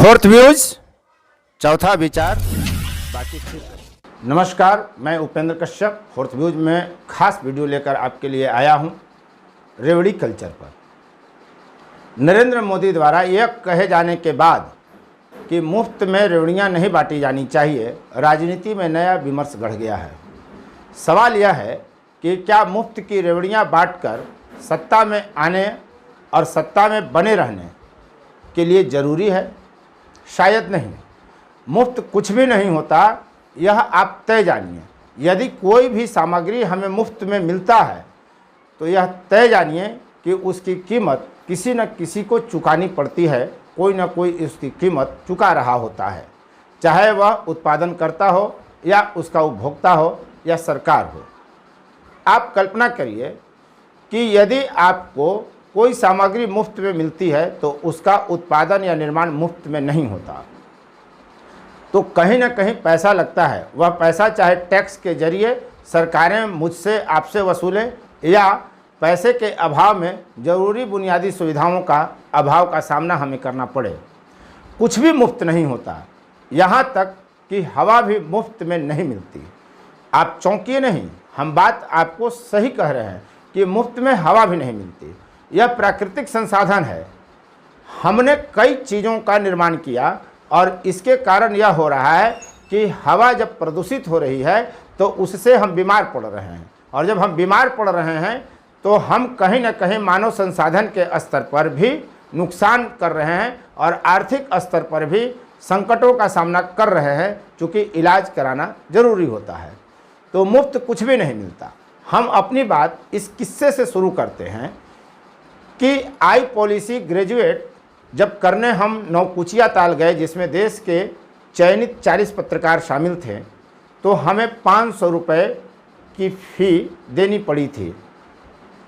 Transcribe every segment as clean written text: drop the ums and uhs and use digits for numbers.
Fourth views, चौथा विचार, बाकी ठीक। नमस्कार, मैं उपेंद्र कश्यप फोर्थ व्यूज में खास वीडियो लेकर आपके लिए आया हूं रेवड़ी कल्चर पर। नरेंद्र मोदी द्वारा यह कहे जाने के बाद कि मुफ्त में रेवड़ियां नहीं बांटी जानी चाहिए, राजनीति में नया विमर्श बढ़ गया है। सवाल यह है कि क्या मुफ्त की रेवड़ियां बांटकर सत्ता में आने और सत्ता में बने रहने के लिए ज़रूरी है? शायद नहीं। मुफ्त कुछ भी नहीं होता, यह आप तय जानिए। यदि कोई भी सामग्री हमें मुफ्त में मिलता है तो यह तय जानिए कि उसकी कीमत किसी न किसी को चुकानी पड़ती है। कोई न कोई उसकी कीमत चुका रहा होता है, चाहे वह उत्पादन करता हो या उसका उपभोक्ता हो या सरकार हो। आप कल्पना करिए कि यदि आपको कोई सामग्री मुफ्त में मिलती है तो उसका उत्पादन या निर्माण मुफ्त में नहीं होता, तो कहीं ना कहीं पैसा लगता है। वह पैसा चाहे टैक्स के जरिए सरकारें मुझसे आपसे वसूलें या पैसे के अभाव में ज़रूरी बुनियादी सुविधाओं का अभाव का सामना हमें करना पड़े। कुछ भी मुफ्त नहीं होता, यहाँ तक कि हवा भी मुफ्त में नहीं मिलती। आप चौंकिए नहीं, हम बात आपको सही कह रहे हैं कि मुफ्त में हवा भी नहीं मिलती। यह प्राकृतिक संसाधन है। हमने कई चीज़ों का निर्माण किया और इसके कारण यह हो रहा है कि हवा जब प्रदूषित हो रही है तो उससे हम बीमार पड़ रहे हैं, और जब हम बीमार पड़ रहे हैं तो हम कहीं न कहीं मानव संसाधन के स्तर पर भी नुकसान कर रहे हैं और आर्थिक स्तर पर भी संकटों का सामना कर रहे हैं, क्योंकि इलाज कराना ज़रूरी होता है। तो मुफ्त कुछ भी नहीं मिलता। हम अपनी बात इस किस्से से शुरू करते हैं कि आई पॉलिसी ग्रेजुएट जब करने हम नौकुचिया ताल गए, जिसमें देश के चयनित 40 पत्रकार शामिल थे, तो हमें 500 रुपये की फ़ी देनी पड़ी थी।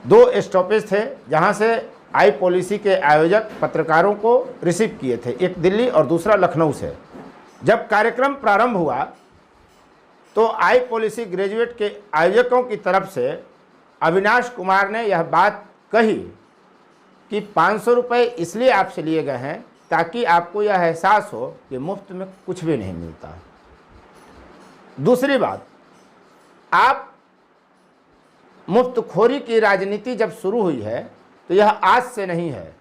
2 स्टॉपेज थे जहां से आई पॉलिसी के आयोजक पत्रकारों को रिसीव किए थे, एक दिल्ली और दूसरा लखनऊ से। जब कार्यक्रम प्रारंभ हुआ तो आई पॉलिसी ग्रेजुएट के आयोजकों की तरफ से अविनाश कुमार ने यह बात कही कि 500 रुपये इसलिए आपसे लिए गए हैं ताकि आपको यह एहसास हो कि मुफ्त में कुछ भी नहीं मिलता। दूसरी बात, आप मुफ्तखोरी की राजनीति जब शुरू हुई है तो यह आज से नहीं है।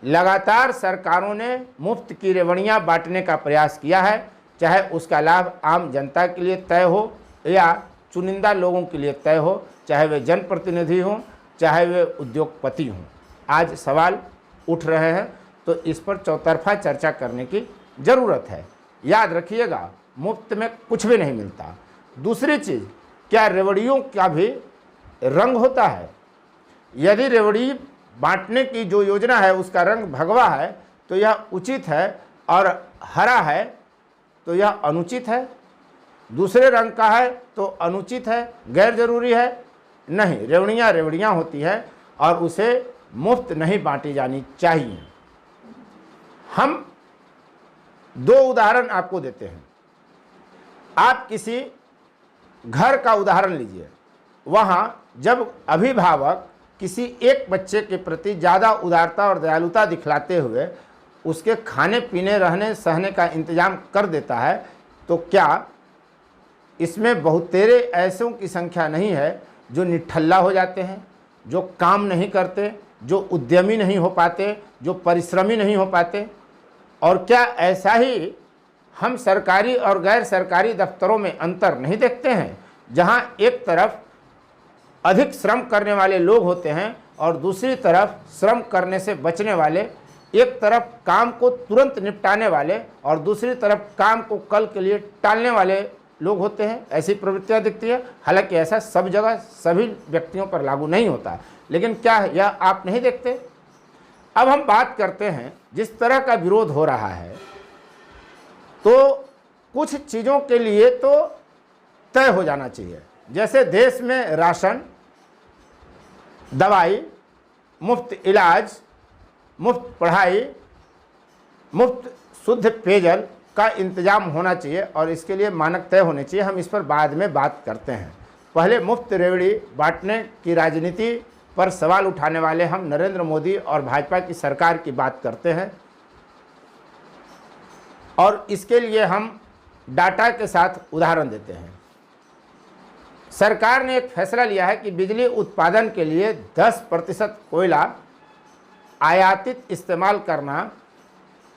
लगातार सरकारों ने मुफ्त की रेवड़ियां बांटने का प्रयास किया है, चाहे उसका लाभ आम जनता के लिए तय हो या चुनिंदा लोगों के लिए तय हो, चाहे वे जनप्रतिनिधि हों, चाहे वे उद्योगपति हों। आज सवाल उठ रहे हैं तो इस पर चौतरफा चर्चा करने की ज़रूरत है। याद रखिएगा, मुफ्त में कुछ भी नहीं मिलता। दूसरी चीज़, क्या रेवड़ियों का भी रंग होता है? यदि रेवड़ी बांटने की जो योजना है उसका रंग भगवा है तो यह उचित है, और हरा है तो यह अनुचित है। दूसरे रंग का है तो अनुचित है, गैर जरूरी है। नहीं, रेवड़ियाँ रेवड़ियाँ होती है और उसे मुफ्त नहीं बांटी जानी चाहिए। हम 2 उदाहरण आपको देते हैं। आप किसी घर का उदाहरण लीजिए। वहाँ जब अभिभावक किसी एक बच्चे के प्रति ज़्यादा उदारता और दयालुता दिखलाते हुए उसके खाने पीने रहने सहने का इंतजाम कर देता है, तो क्या इसमें बहुतेरे ऐसों की संख्या नहीं है जो निठल्ला हो जाते हैं, जो काम नहीं करते, जो उद्यमी नहीं हो पाते, जो परिश्रमी नहीं हो पाते? और क्या ऐसा ही हम सरकारी और गैर सरकारी दफ्तरों में अंतर नहीं देखते हैं, जहां एक तरफ अधिक श्रम करने वाले लोग होते हैं और दूसरी तरफ श्रम करने से बचने वाले, एक तरफ काम को तुरंत निपटाने वाले और दूसरी तरफ काम को कल के लिए टालने वाले लोग होते हैं? ऐसी प्रवृत्तियां दिखती है। हालांकि ऐसा सब जगह सभी व्यक्तियों पर लागू नहीं होता, लेकिन क्या यह आप नहीं देखते? अब हम बात करते हैं, जिस तरह का विरोध हो रहा है तो कुछ चीज़ों के लिए तो तय हो जाना चाहिए। जैसे देश में राशन, दवाई, मुफ्त इलाज, मुफ्त पढ़ाई, मुफ्त शुद्ध पेयजल का इंतजाम होना चाहिए और इसके लिए मानक तय होने चाहिए। हम इस पर बाद में बात करते हैं। पहले मुफ्त रेवड़ी बांटने की राजनीति पर सवाल उठाने वाले हम नरेंद्र मोदी और भाजपा की सरकार की बात करते हैं। और इसके लिए हम डाटा के साथ उदाहरण देते हैं। सरकार ने एक फैसला लिया है कि बिजली उत्पादन के लिए 10% कोयला आयातित इस्तेमाल करना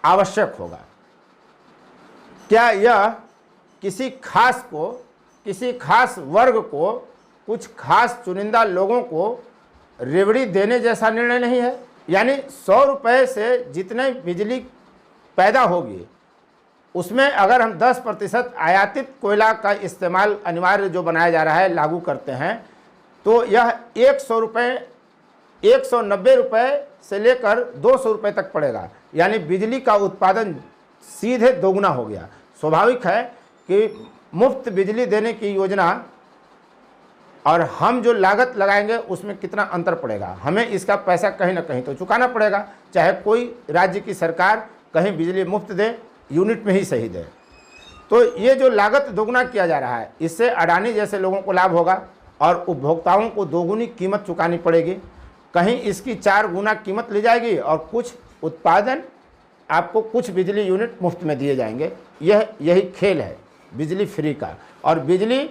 आवश्यक होगा। क्या यह किसी खास वर्ग को, कुछ खास चुनिंदा लोगों को रेवड़ी देने जैसा निर्णय नहीं है? यानी 100 रुपये से जितने बिजली पैदा होगी उसमें अगर हम 10% आयातित कोयला का इस्तेमाल अनिवार्य जो बनाया जा रहा है लागू करते हैं तो यह 190 रुपये से लेकर 200 रुपये तक पड़ेगा। यानी बिजली का उत्पादन सीधे दोगुना हो गया। स्वाभाविक है कि मुफ्त बिजली देने की योजना और हम जो लागत लगाएंगे उसमें कितना अंतर पड़ेगा। हमें इसका पैसा कहीं ना कहीं तो चुकाना पड़ेगा, चाहे कोई राज्य की सरकार कहीं बिजली मुफ्त दे, यूनिट में ही सही दे। तो ये जो लागत दोगुना किया जा रहा है इससे अडानी जैसे लोगों को लाभ होगा और उपभोक्ताओं को दोगुनी कीमत चुकानी पड़ेगी। कहीं इसकी 4 गुना कीमत ली जाएगी और कुछ उत्पादन आपको कुछ बिजली यूनिट मुफ्त में दिए जाएंगे। यही खेल है बिजली फ्री का। और बिजली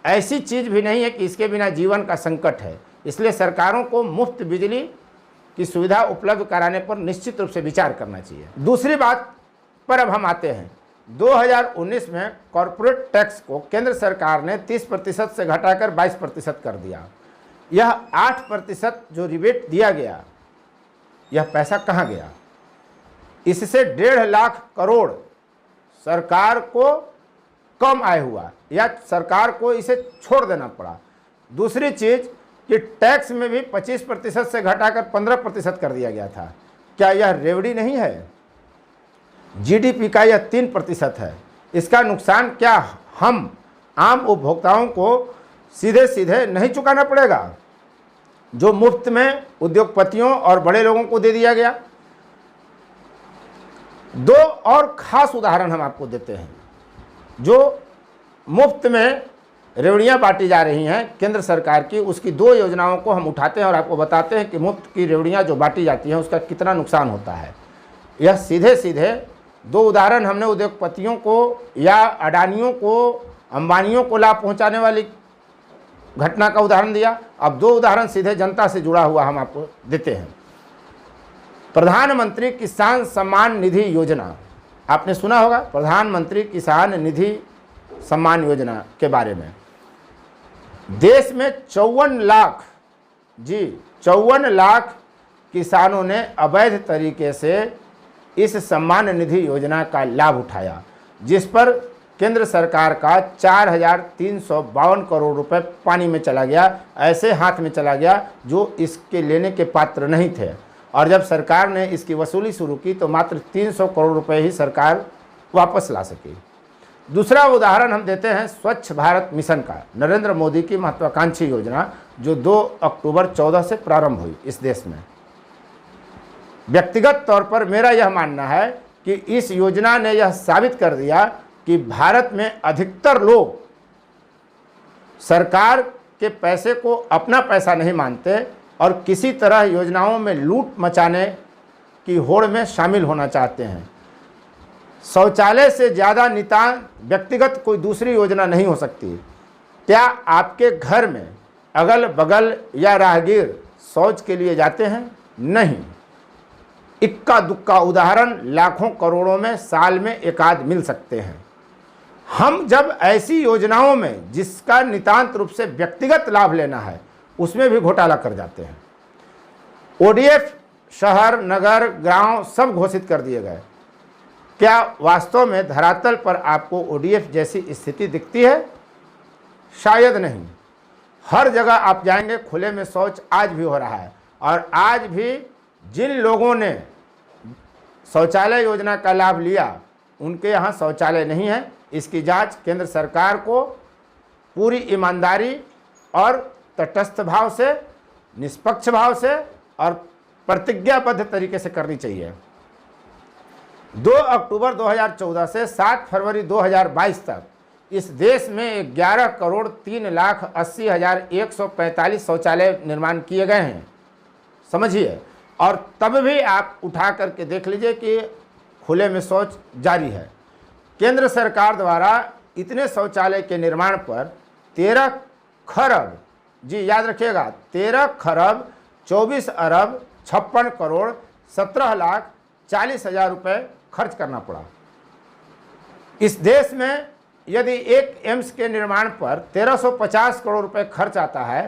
ऐसी चीज़ भी नहीं है कि इसके बिना जीवन का संकट है, इसलिए सरकारों को मुफ्त बिजली की सुविधा उपलब्ध कराने पर निश्चित रूप से विचार करना चाहिए। दूसरी बात पर अब हम आते हैं। 2019 में कॉरपोरेट टैक्स को केंद्र सरकार ने 30% से घटाकर 22% कर दिया। यह 8% जो रिबेट दिया गया, यह पैसा कहाँ गया? इससे 1.5 लाख करोड़ सरकार को कम आय हुआ या सरकार को इसे छोड़ देना पड़ा। दूसरी चीज कि टैक्स में भी 25% से घटाकर 15% कर दिया गया था। क्या यह रेवड़ी नहीं है? जीडीपी का यह 3% है। इसका नुकसान क्या हम आम उपभोक्ताओं को सीधे सीधे नहीं चुकाना पड़ेगा जो मुफ्त में उद्योगपतियों और बड़े लोगों को दे दिया गया? 2 और खास उदाहरण हम आपको देते हैं। जो मुफ्त में रेवड़ियाँ बांटी जा रही हैं केंद्र सरकार की, उसकी 2 योजनाओं को हम उठाते हैं और आपको बताते हैं कि मुफ्त की रेवड़ियाँ जो बांटी जाती हैं उसका कितना नुकसान होता है। यह सीधे सीधे 2 उदाहरण हमने उद्योगपतियों को या अडानियों को, अंबानियों को लाभ पहुंचाने वाली घटना का उदाहरण दिया। अब 2 उदाहरण सीधे जनता से जुड़ा हुआ हम आपको देते हैं। प्रधानमंत्री किसान सम्मान निधि योजना, आपने सुना होगा प्रधानमंत्री किसान निधि सम्मान योजना के बारे में। देश में 54 लाख किसानों ने अवैध तरीके से इस सम्मान निधि योजना का लाभ उठाया, जिस पर केंद्र सरकार का 4,352 करोड़ रुपए पानी में चला गया, ऐसे हाथ में चला गया जो इसके लेने के पात्र नहीं थे। और जब सरकार ने इसकी वसूली शुरू की तो मात्र 300 करोड़ रुपए ही सरकार वापस ला सकी। दूसरा उदाहरण हम देते हैं स्वच्छ भारत मिशन का, नरेंद्र मोदी की महत्वाकांक्षी योजना जो 2 अक्टूबर 14 से प्रारंभ हुई इस देश में। व्यक्तिगत तौर पर मेरा यह मानना है कि इस योजना ने यह साबित कर दिया कि भारत में अधिकतर लोग सरकार के पैसे को अपना पैसा नहीं मानते और किसी तरह योजनाओं में लूट मचाने की होड़ में शामिल होना चाहते हैं। शौचालय से ज़्यादा नितान व्यक्तिगत कोई दूसरी योजना नहीं हो सकती। क्या आपके घर में अगल बगल या राहगीर शौच के लिए जाते हैं? नहीं। इक्का दुक्का उदाहरण लाखों करोड़ों में साल में एकाध मिल सकते हैं। हम जब ऐसी योजनाओं में जिसका नितांत रूप से व्यक्तिगत लाभ लेना है उसमें भी घोटाला कर जाते हैं। ओडीएफ शहर, नगर, गांव सब घोषित कर दिए गए। क्या वास्तव में धरातल पर आपको ओडीएफ जैसी स्थिति दिखती है? शायद नहीं। हर जगह आप जाएंगे खुले में शौच आज भी हो रहा है और आज भी जिन लोगों ने शौचालय योजना का लाभ लिया उनके यहाँ शौचालय नहीं है। इसकी जांच केंद्र सरकार को पूरी ईमानदारी और तटस्थ भाव से, निष्पक्ष भाव से और प्रतिज्ञाबद्ध तरीके से करनी चाहिए। 2 अक्टूबर 2014 से 7 फरवरी 2022 तक इस देश में 11,03,80,145 शौचालय निर्माण किए गए हैं, समझिए। और तब भी आप उठा करके देख लीजिए कि खुले में शौच जारी है। केंद्र सरकार द्वारा इतने शौचालय के निर्माण पर 13 खरब, जी याद रखिएगा, 13 खरब 24 अरब 56 करोड़ 17,40,000 रुपये खर्च करना पड़ा। इस देश में यदि एक एम्स के निर्माण पर 1350 करोड़ रुपए खर्च आता है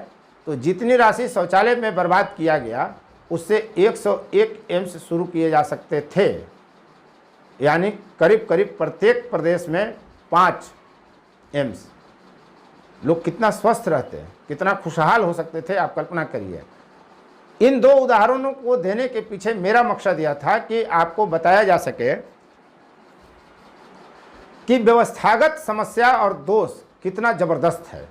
तो जितनी राशि शौचालय में बर्बाद किया गया उससे 101 एम्स शुरू किए जा सकते थे। यानी करीब करीब प्रत्येक प्रदेश में 5 एम्स। लोग कितना स्वस्थ रहते, कितना खुशहाल हो सकते थे, आप कल्पना करिए। इन दो उदाहरणों को देने के पीछे मेरा मकसद यह था कि आपको बताया जा सके कि व्यवस्थागत समस्या और दोष कितना ज़बरदस्त है।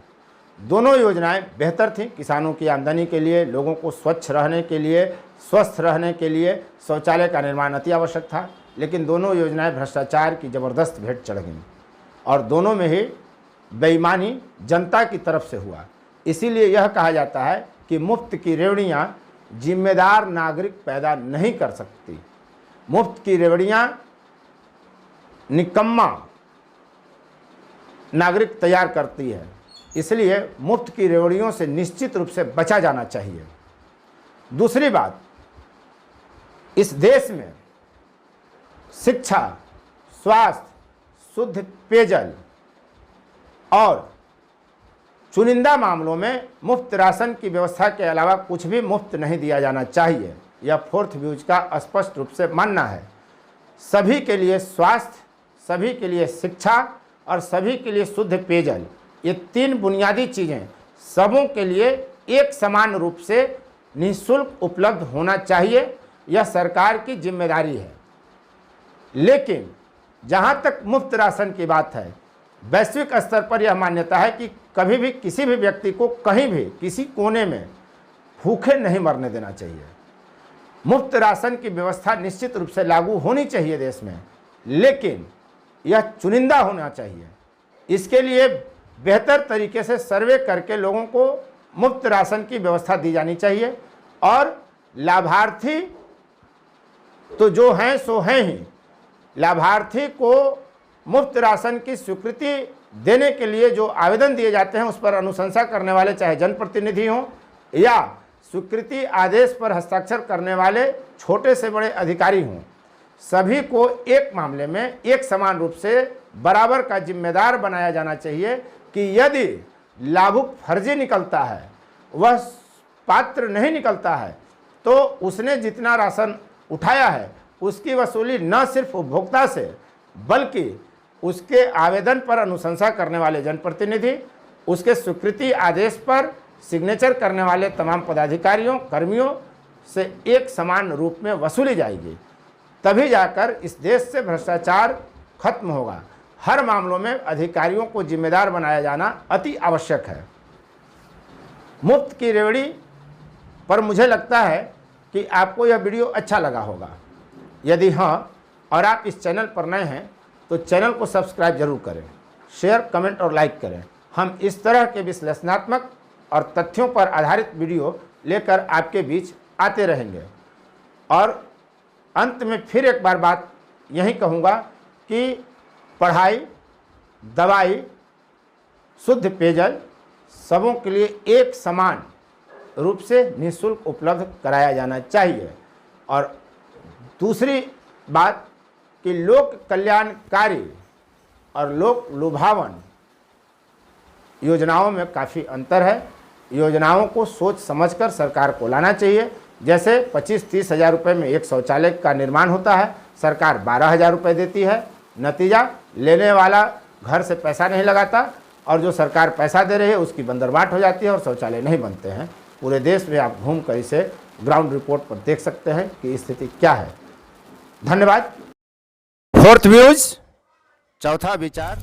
दोनों योजनाएं बेहतर थीं, किसानों की आमदनी के लिए, लोगों को स्वच्छ रहने के लिए, स्वस्थ रहने के लिए शौचालय का निर्माण अति आवश्यक था। लेकिन दोनों योजनाएं भ्रष्टाचार की ज़बरदस्त भेंट चढ़ गईं और दोनों में ही बेईमानी जनता की तरफ से हुआ। इसीलिए यह कहा जाता है कि मुफ्त की रेवड़ियाँ जिम्मेदार नागरिक पैदा नहीं कर सकती। मुफ्त की रेवड़ियाँ निकम्मा नागरिक तैयार करती है। इसलिए मुफ्त की रेवड़ियों से निश्चित रूप से बचा जाना चाहिए। दूसरी बात, इस देश में शिक्षा, स्वास्थ्य, शुद्ध पेयजल और चुनिंदा मामलों में मुफ्त राशन की व्यवस्था के अलावा कुछ भी मुफ्त नहीं दिया जाना चाहिए। यह फोर्थ व्यूज का स्पष्ट रूप से मानना है। सभी के लिए स्वास्थ्य, सभी के लिए शिक्षा और सभी के लिए शुद्ध पेयजल, ये 3 बुनियादी चीज़ें सबों के लिए एक समान रूप से निःशुल्क उपलब्ध होना चाहिए। यह सरकार की जिम्मेदारी है। लेकिन जहाँ तक मुफ्त राशन की बात है, वैश्विक स्तर पर यह मान्यता है कि कभी भी किसी भी व्यक्ति को कहीं भी किसी कोने में भूखे नहीं मरने देना चाहिए। मुफ्त राशन की व्यवस्था निश्चित रूप से लागू होनी चाहिए देश में, लेकिन यह चुनिंदा होना चाहिए। इसके लिए बेहतर तरीके से सर्वे करके लोगों को मुफ्त राशन की व्यवस्था दी जानी चाहिए और लाभार्थी तो जो हैं सो हैं ही। लाभार्थी को मुफ्त राशन की स्वीकृति देने के लिए जो आवेदन दिए जाते हैं उस पर अनुशंसा करने वाले चाहे जनप्रतिनिधि हों या स्वीकृति आदेश पर हस्ताक्षर करने वाले छोटे से बड़े अधिकारी हों, सभी को एक मामले में एक समान रूप से बराबर का जिम्मेदार बनाया जाना चाहिए कि यदि लाभुक फर्जी निकलता है, वह पात्र नहीं निकलता है, तो उसने जितना राशन उठाया है उसकी वसूली न सिर्फ उपभोक्ता से बल्कि उसके आवेदन पर अनुशंसा करने वाले जनप्रतिनिधि, उसके स्वीकृति आदेश पर सिग्नेचर करने वाले तमाम पदाधिकारियों, कर्मियों से एक समान रूप में वसूली जाएगी। तभी जाकर इस देश से भ्रष्टाचार खत्म होगा। हर मामलों में अधिकारियों को जिम्मेदार बनाया जाना अति आवश्यक है। मुफ्त की रेवड़ी पर मुझे लगता है कि आपको यह वीडियो अच्छा लगा होगा। यदि हाँ और आप इस चैनल पर नए हैं तो चैनल को सब्सक्राइब जरूर करें, शेयर, कमेंट और लाइक करें। हम इस तरह के विश्लेषणात्मक और तथ्यों पर आधारित वीडियो लेकर आपके बीच आते रहेंगे। और अंत में फिर एक बार बात यही कहूँगा कि पढ़ाई, दवाई, शुद्ध पेयजल सबों के लिए एक समान रूप से निःशुल्क उपलब्ध कराया जाना चाहिए। और दूसरी बात कि लोक कल्याणकारी और लोक लुभावन योजनाओं में काफ़ी अंतर है। योजनाओं को सोच समझकर सरकार को लाना चाहिए। जैसे 25-30 हज़ार रुपये में एक शौचालय का निर्माण होता है, सरकार 12,000 रुपये देती है। नतीजा, लेने वाला घर से पैसा नहीं लगाता और जो सरकार पैसा दे रही है उसकी बंदरबाट हो जाती है और शौचालय नहीं बनते हैं। पूरे देश में आप घूमकर इसे ग्राउंड रिपोर्ट पर देख सकते हैं कि स्थिति क्या है। धन्यवाद। फोर्थ व्यूज, चौथा विचार।